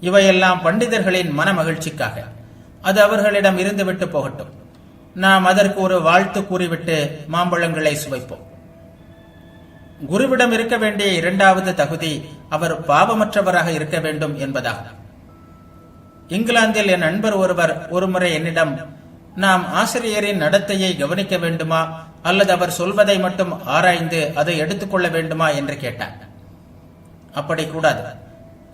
இவையெல்லாம் பண்டிதர்களின் மன மகிழ்ச்சிக்காக. அது அவர்களிடம் இருந்துவிட்டு போகட்டும். நாம் அதற்கு ஒரு வாழ்த்து கூறிவிட்டு மாம்பழங்களை சுவைப்போம். குருவிடம் இருக்க வேண்டிய இரண்டாவது தகுதி அவர் பாவமற்றவராக இருக்க வேண்டும் என்பதாகும். இங்கிலாந்தில் என் நண்பர் ஒருவர் ஒருமுறை என்னிடம், நாம் ஆசிரியரின் நடத்தையை கவனிக்க வேண்டுமா அல்லது அவர் சொல்வதை மட்டும் ஆராய்ந்து அதை எடுத்துக்கொள்ள வேண்டுமா என்று கேட்டார். அப்படி கூடாது.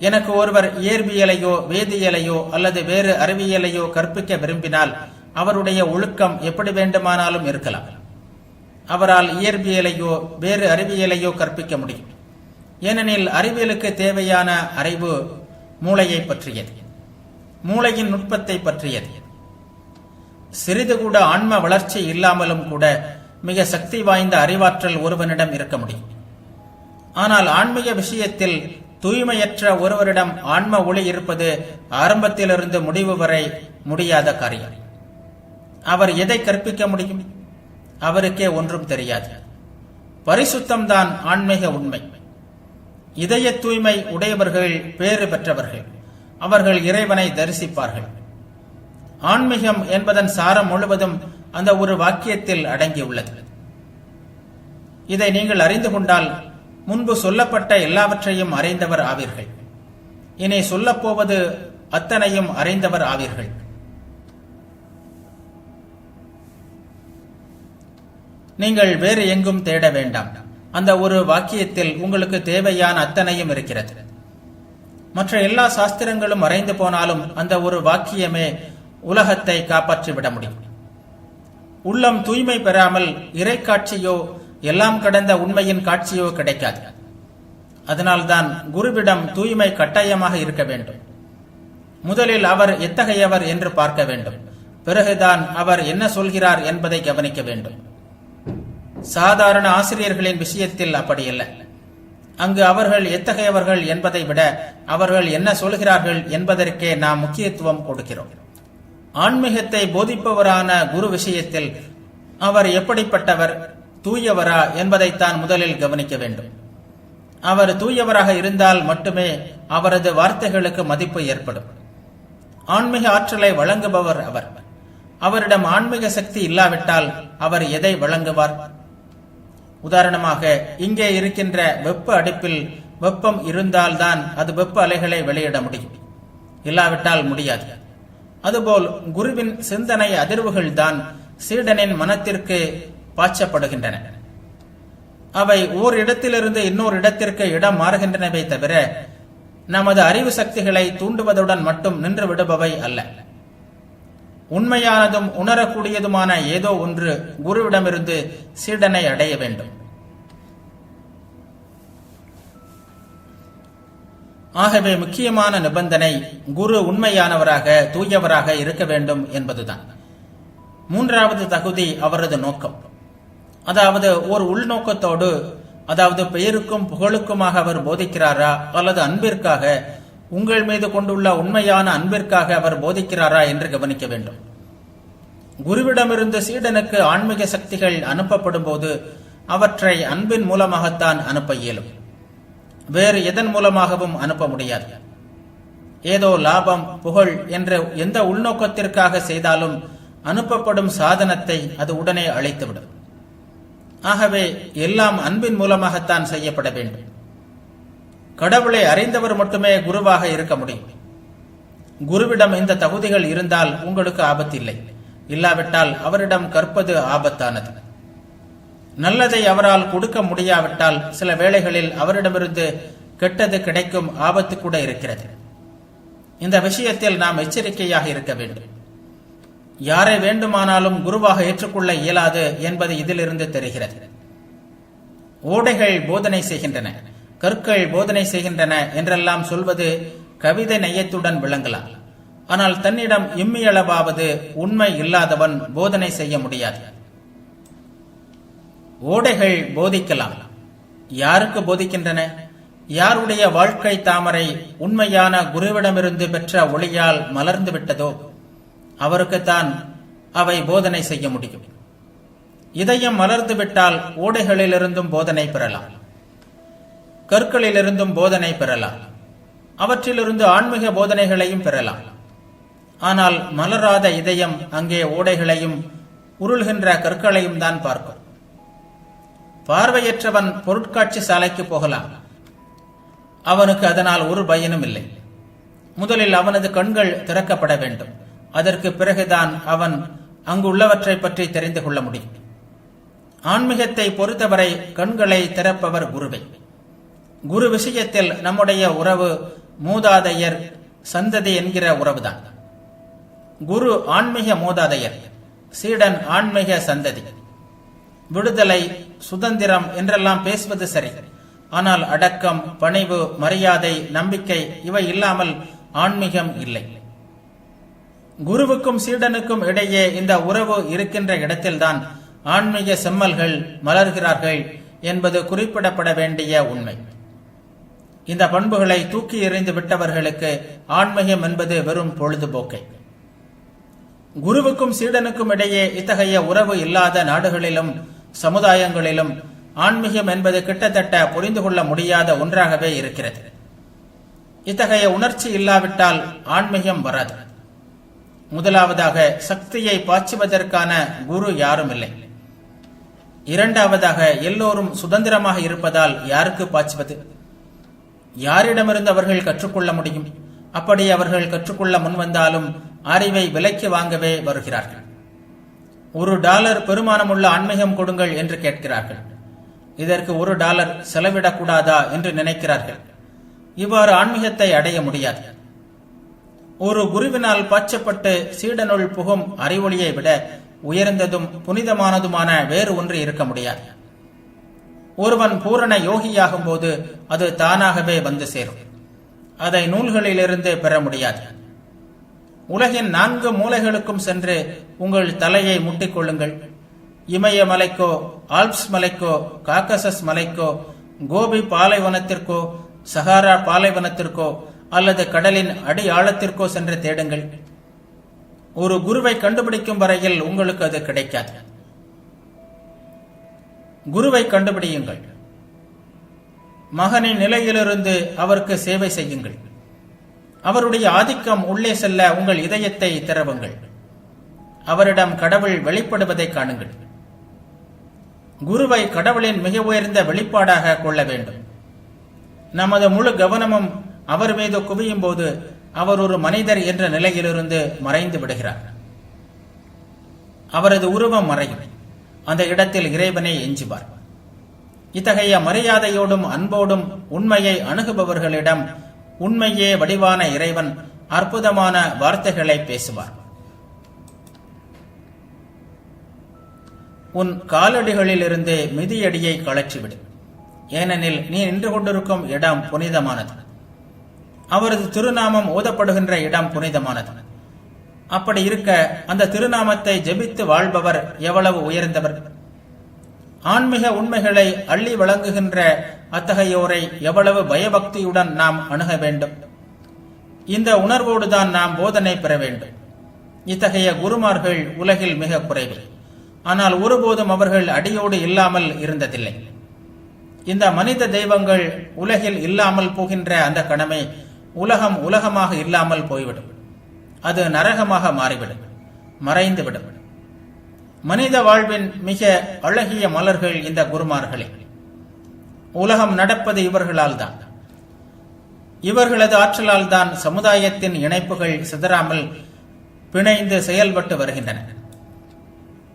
எனக்கு ஒருவர் இயற்பியலையோ வேதியியலையோ அல்லது வேறு அறிவியலையோ கற்பிக்க விரும்பினால் அவருடைய ஒழுக்கம் எப்படி வேண்டுமானாலும் இருக்கலாம். அவரால் இயற்பியலையோ வேறு அறிவியலையோ கற்பிக்க முடியும். ஏனெனில் அறிவியலுக்கு தேவையான அறிவு மூளையை பற்றியது, மூளையின் நுட்பத்தை பற்றியது. சிறிது கூட ஆன்ம வளர்ச்சி இல்லாமலும் கூட மிக சக்தி வாய்ந்த அறிவாற்றல் ஒருவனிடம் இருக்க முடியும். ஆனால் ஆன்மீக விஷயத்தில் தூய்மையற்ற ஒருவரிடம் ஆன்ம ஒளி இருப்பது ஆரம்பத்திலிருந்து முடிவு வரை முடியாத காரியம். அவர் எதை கற்பிக்க முடியும்? அவருக்கே ஒன்றும் தெரியாது. பரிசுத்தம்தான் ஆன்மீக உண்மை. இதய தூய்மை உடையவர்கள் பேறு பெற்றவர்கள். அவர்கள் இறைவனை தரிசிப்பார்கள். ஆன்மீகம் என்பதன் சாரம் முழுவதும் அந்த ஒரு வாக்கியத்தில் அடங்கியுள்ளது. இதை நீங்கள் அறிந்து கொண்டால் முன்பு சொல்லப்பட்ட எல்லாவற்றையும் அறிந்தவர் ஆவீர்கள். இனி சொல்லப்போவது அத்தனையும் அறிந்தவர் ஆவீர்கள். நீங்கள் வேறு எங்கும் தேட வேண்டாம். அந்த ஒரு வாக்கியத்தில் உங்களுக்கு தேவையான அத்தனையும் இருக்கிறது. மற்ற எல்லா சாஸ்திரங்களும் மறைந்து போனாலும் அந்த ஒரு வாக்கியமே உலகத்தை காப்பாற்றிவிட முடியும். உள்ளம் தூய்மை பெறாமல் இறை காட்சியோ எல்லாம் கடந்த உண்மையின் காட்சியோ கிடைக்காது. அதனால்தான் குருவிடம் தூய்மை கட்டாயமாக இருக்க வேண்டும். முதலில் அவர் எத்தகையவர் என்று பார்க்க வேண்டும். பிறகுதான் அவர் என்ன சொல்கிறார் என்பதை கவனிக்க வேண்டும். சாதாரண ஆசிரியர்களின் விஷயத்தில் அப்படியல்ல. அங்கு அவர்கள் எத்தகையவர்கள் என்பதை விட அவர்கள் என்ன சொல்கிறார்கள் என்பதற்கே நாம் முக்கியத்துவம் கொடுக்கிறோம். ஆன்மீகத்தை போதிப்பவரான குரு விஷயத்தில் அவர் எப்படிப்பட்டவர், தூயவரா என்பதைத்தான் முதலில் கவனிக்க வேண்டும். அவர் தூயவராக இருந்தால் மட்டுமே அவரது வார்த்தைகளுக்கு மதிப்பு ஏற்படும். ஆன்மீக ஆற்றலை வழங்குபவர் அவர். அவரிடம் ஆன்மீக சக்தி இல்லாவிட்டால் அவர் எதை வழங்குவார்? உதாரணமாக, இங்கே இருக்கின்ற வெப்ப அடுப்பில் வெப்பம் இருந்தால்தான் அது வெப்ப அலைகளை வெளியிட முடியும், இல்லாவிட்டால் முடியாது. அதுபோல் குருவின் சிந்தனை அதிர்வுகள் தான் சீடனின் மனத்திற்கு பாய்ச்சப்படுகின்றன. அவை ஓர் இடத்திலிருந்து இன்னொரு இடத்திற்கு இடம் மாறுகின்றனவே தவிர நமது அறிவு சக்திகளை தூண்டுவதுடன் மட்டும் நின்று விடுபவை அல்ல. உண்மையானதும் உணரக்கூடியதுமான ஏதோ ஒன்று குருவிடமிருந்து சீடனை அடைய வேண்டும். ஆகவே முக்கியமான நிபந்தனை குரு உண்மையானவராக தூயவராக இருக்க வேண்டும் என்பதுதான். மூன்றாவது தகுதி அவரது நோக்கம். அதாவது ஒரு உள்நோக்கத்தோடு, அதாவது பெயருக்கும் புகழுக்குமாக அவர் போதிக்கிறாரா அல்லது அன்பிற்காக, உங்கள் மீது கொண்டுள்ள உண்மையான அன்பிற்காக அவர் போதிக்கிறாரா என்று கவனிக்க வேண்டும். குருவிடமிருந்து சீடனுக்கு ஆன்மீக சக்திகள் அனுப்பப்படும் போது அவற்றை அன்பின் மூலமாகத்தான் அனுப்ப இயலும். வேறு எதன் மூலமாகவும் அனுப்ப முடியாது. ஏதோ லாபம் புகழ் என்ற எந்த உள்நோக்கத்திற்காக செய்தாலும் அனுப்பப்படும் சாதனத்தை அது உடனே அழைத்துவிடும். ஆகவே எல்லாம் அன்பின் மூலமாகத்தான் செய்யப்பட வேண்டும். கடவுளை அறிந்தவர் மட்டுமே குருவாக இருக்க முடியும். குருவிடம் இந்த தகுதிகள் இருந்தால் உங்களுக்கு ஆபத்தில்லை. இல்லாவிட்டால் அவரிடம் கற்பது ஆபத்தானது. நல்லதை அவரால் கொடுக்க முடியாவிட்டால் சில வேளைகளில் அவரிடமிருந்து கெட்டது கிடைக்கும் ஆபத்து கூட இருக்கிறது. இந்த விஷயத்தில் நாம் எச்சரிக்கையாக இருக்க வேண்டும். யாரை வேண்டுமானாலும் குருவாக ஏற்றுக்கொள்ள இயலாது என்பது இதிலிருந்து தெரிகிறது. ஓடைகள் போதனை செய்கின்றன, கற்கள் போதனை செய்கின்றன என்றெல்லாம் சொல்வது கவிதை நயத்துடன் விளங்கலாம். ஆனால் தன்னிடம் இம்மியளவாவது உண்மை இல்லாதவன் போதனை செய்ய முடியாது. ஓடைகள் போதிக்கலாம். யாருக்கு போதிக்கின்றன? யாருடைய வாழ்க்கை தாமரை உண்மையான குருவிடமிருந்து பெற்ற ஒளியால் மலர்ந்து விட்டதோ அவருக்குத்தான் அவை போதனை செய்ய முடியும். இதயம் மலர்ந்து விட்டால் ஓடைகளிலிருந்தும் போதனை பெறலாம், கற்களிலிருந்தும் போதனை பெறலாம். அவற்றிலிருந்து ஆன்மீக போதனைகளையும் பெறலாம். ஆனால் மலராத இதயம் அங்கே ஓடைகளையும் உருள்கின்ற கற்களையும் தான் பார்க்கும். பார்வையற்றவன் பொருட்காட்சி சாலைக்கு போகலாம், அவனுக்கு அதனால் ஒரு பயனும் இல்லை. முதலில் அவனது கண்கள் திறக்கப்பட வேண்டும். அதற்கு பிறகுதான் அவன் அங்குள்ளவற்றை பற்றி தெரிந்து கொள்ள முடியும். ஆன்மீகத்தை பொறுத்தவரை கண்களை திறப்பவர் குருவை. குரு விஷயத்தில் நம்முடைய உறவு மூதாதையர் சந்ததி என்கிற உறவுதான். குரு ஆன்மீக மூதாதையர், சீடன் ஆன்மீக சந்ததி. விடுதலை, சுதந்திரம் என்றெல்லாம் பேசுவது சரி, ஆனால் அடக்கம், பணிவு, மரியாதை, நம்பிக்கை இவை இல்லாமல் ஆன்மீகம் இல்லை. குருவுக்கும் சீடனுக்கும் இடையே இந்த உறவு இருக்கின்ற இடத்தில்தான் ஆன்மீக செம்மல்கள் மலர்கிறார்கள் என்பது குறிப்பிடப்பட வேண்டிய உண்மை. இந்த பண்புகளை தூக்கி எறிந்து விட்டவர்களுக்கு ஆன்மீகம் என்பது வெறும் பொழுதுபோக்கை. குருவுக்கும் சீடனுக்கும் இடையே இத்தகைய உறவு இல்லாத நாடுகளிலும் சமுதாயங்களிலும் ஆன்மீகம் என்பது கிட்டத்தட்ட புரிந்து கொள்ள முடியாத ஒன்றாகவே இருக்கிறது. இத்தகைய உணர்ச்சி இல்லாவிட்டால் ஆன்மீகம் வராது. முதலாவதாக, சக்தியை பாய்ச்சுவதற்கான குரு யாரும் இல்லை. இரண்டாவதாக, எல்லோரும் சுதந்திரமாக இருப்பதால் யாருக்கு பாய்ச்சுவது? யாரிடமிருந்து அவர்கள் கற்றுக்கொள்ள முடியும்? அப்படி அவர்கள் கற்றுக்கொள்ள முன்வந்தாலும் அறிவை விலைக்கு வாங்கவே வருகிறார்கள். $1 பெருமானமுள்ள ஆன்மீகம் கொடுங்கள் என்று கேட்கிறார்கள். இதற்கு $1 செலவிடக்கூடாதா என்று நினைக்கிறார்கள். இவ்வாறு ஆன்மீகத்தை அடைய முடியாது. ஒரு குருவினால் பாய்ச்சப்பட்டு சீடனுள் புகும் அறிவொளியை விட உயர்ந்ததும் புனிதமானதுமான வேறு ஒன்று இருக்க முடியாது. ஒருவன் பூரண யோகியாகும் போது அது தானாகவே வந்து சேரும். அதை நூல்களிலிருந்து பெற முடியாது. உலகின் 4 மூலைகளுக்கும் சென்று உங்கள் தலையை முட்டிக்கொள்ளுங்கள். இமயமலைக்கோ, ஆல்ப்ஸ் மலைக்கோ, காக்கசஸ் மலைக்கோ, கோபி பாலைவனத்திற்கோ, சஹாரா பாலைவனத்திற்கோ அல்லது கடலின் அடி ஆழத்திற்கோ சென்று தேடுங்கள். ஒரு குருவை கண்டுபிடிக்கும் வரையில் உங்களுக்கு அது கிடைக்காது. குருவை கண்டுபிடியுங்கள். மகனின் நிலையிலிருந்து அவருக்கு சேவை செய்யுங்கள். அவருடைய ஆதிக்கம் உள்ளே செல்ல உங்கள் இதயத்தை திறவுங்கள். அவரிடம் கடவுள் வெளிப்படுவதை காணுங்கள். குருவை கடவுளின் மிக உயர்ந்த வெளிப்பாடாக கொள்ள வேண்டும். நமது முழு கவனமும் அவர் மீது குவியும் போது அவர் ஒரு மனிதர் என்ற நிலையிலிருந்து மறைந்து விடுகிறார். அவரது உருவம் மறையும். அந்த இடத்தில் இறைவனை எஞ்சுவார். இத்தகைய மரியாதையோடும் அன்போடும் உண்மையை அணுகுபவர்களிடம் உண்மையே வடிவான இறைவன் அற்புதமான வார்த்தைகளை பேசுவார். உன் காலடிகளிலிருந்து மிதியடியை கழற்றிவிடு, ஏனெனில் நீ நின்று கொண்டிருக்கும் இடம் புனிதமானது. அவரது திருநாமம் ஓதப்படுகின்ற இடம் புனிதமானது. அப்படி இருக்க அந்த திருநாமத்தை ஜெபித்து வாழ்பவர் எவ்வளவு உயர்ந்தவர்! ஆன்மீக உண்மைகளை அள்ளி வழங்குகின்ற அத்தகையோரை எவ்வளவு பயபக்தியுடன் நாம் அணுக வேண்டும்! இந்த உணர்வோடுதான் நாம் போதனை பெற வேண்டும். இத்தகைய குருமார்கள் உலகில் மிக குறைவு. ஆனால் ஒருபோதும் அவர்கள் அடியோடு இல்லாமல் இருந்ததில்லை. இந்த மனித தெய்வங்கள் உலகில் இல்லாமல் போகின்ற அந்த கணமே உலகம் உலகமாக இல்லாமல் போய்விடும். அது நரகமாக மாறிவிடும், மறைந்துவிடும். மனித வாழ்வின் மிக அழகிய மலர்கள் இந்த குருமார்களே. உலகம் நடப்பது இவர்களால் தான். இவர்களது ஆற்றலால் தான் சமுதாயத்தின் இணைப்புகள் சிதறாமல் பிணைந்து செயல்பட்டு வருகின்றன.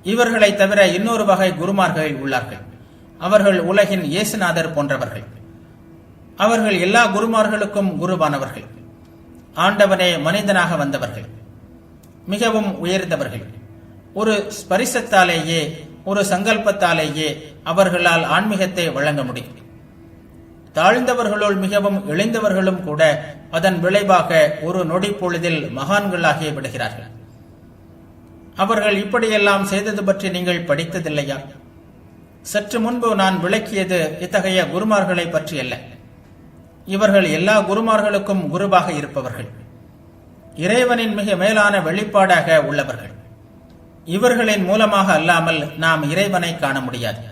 இவர்களை தவிர இன்னொரு வகை குருமார்கள் உள்ளார்கள். அவர்கள் உலகின் இயேசுநாதர் போன்றவர்கள். அவர்கள் எல்லா குருமார்களுக்கும் குருவானவர்கள். ஆண்டவனே மனிதனாக வந்தவர்கள், மிகவும் உயர்ந்தவர்கள். ஒரு ஸ்பரிசத்தாலேயே, ஒரு சங்கல்பத்தாலேயே அவர்களால் ஆன்மீகத்தை வழங்க முடியும். தாழ்ந்தவர்களுள் மிகவும் இளைந்தவர்களும் கூட அதன் விளைவாக ஒரு நொடி பொழுதில் மகான்களாகி விடுகிறார்கள். அவர்கள் இப்படியெல்லாம் செய்தது பற்றி நீங்கள் படித்ததில்லையா? சற்று முன்பு நான் விளக்கியது இத்தகைய குருமார்களை பற்றி அல்ல. இவர்கள் எல்லா குருமார்களுக்கும் குருவாக இருப்பவர்கள், இறைவனின் மிக மேலான வெளிப்பாடாக உள்ளவர்கள். இவர்களின் மூலமாக அல்லாமல் நாம் இறைவனை காண முடியாது.